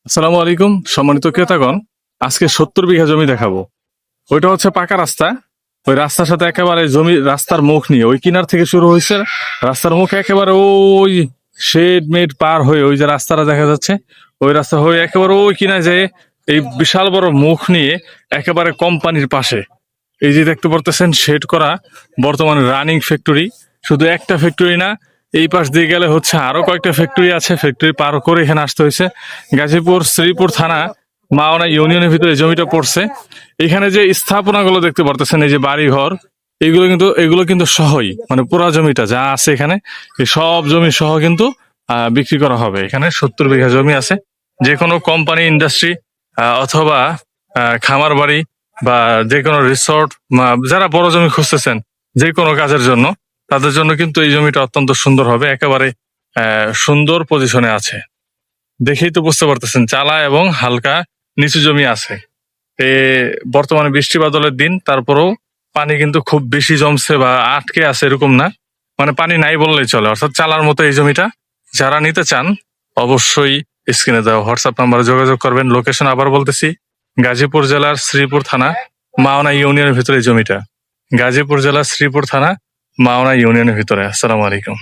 আসসালামু আলাইকুম সম্মানিত ক্রেতাগণ। আজকে 70 বিঘা জমি দেখাবো। ওইটা হচ্ছে পাকা রাস্তা। ওই রাস্তার সাথে একেবারে জমি রাস্তার মুখ নিয়ে ওই কিনার থেকে শুরু হয়েছে। রাস্তার মুখে একেবারে ওই শেড মেড পার হয়ে ওই যে রাস্তাটা দেখা যাচ্ছে, ওই রাস্তা হয়ে একেবারে ওই কিনারে যেয়ে এই বিশাল বড় মুখ নিয়ে একেবারে কোম্পানির পাশে এই যে দেখতে পারতেছেন শেড করা বর্তমানে রানিং ফ্যাক্টরি। শুধু একটা ফ্যাক্টরি না, এই পাশ দিয়ে গেলে হচ্ছে আরো কয়েকটা ফ্যাক্টরি আছে। ফ্যাক্টরি পার করে এখানে আসতে হয়েছে। গাজীপুর শ্রীপুর থানা মাওনা ইউনিয়নের ভিতরে এই জমিটা পড়ছে। এখানে যে স্থাপনাগুলো দেখতে পারতেছেন, এই যে বাড়ি ঘর, এগুলো কিন্তু সহই, মানে পুরা জমিটা যা আছে এখানে এই সব জমি সহ কিন্তু বিক্রি করা হবে। এখানে 70 বিঘা জমি আছে। যে কোনো কোম্পানি ইন্ডাস্ট্রি অথবা খামার বাড়ি বা যে কোনো রিসোর্ট, যারা বড় জমি খুঁজতেছেন যে কোনো কাজের জন্য, তাদের জন্য কিন্তু এই জমিটা অত্যন্ত সুন্দর হবে। একেবারে সুন্দর পজিশনে আছে, দেখেই তো বুঝতে পারতেছেন। চালা এবং হালকা নিচু জমি আছে। এ বর্তমানে বৃষ্টি বাদলের দিন, তারপরেও পানি কিন্তু খুব বেশি জমছে বা আটকে আছে এরকম না, মানে পানি নাই বললেই চলে। অর্থাৎ চালার মতো এই জমিটা যারা নিতে চান অবশ্যই স্ক্রিনে দেওয়া হোয়াটসঅ্যাপ নাম্বারে যোগাযোগ করবেন। লোকেশন আবার বলতেছি, গাজীপুর জেলার শ্রীপুর থানা মাওনা ইউনিয়নের ভিতরে এই জমিটা। গাজীপুর জেলার শ্রীপুর থানা মাওনা ইউনিয়নের ভিতরে। আসসালামু আলাইকুম।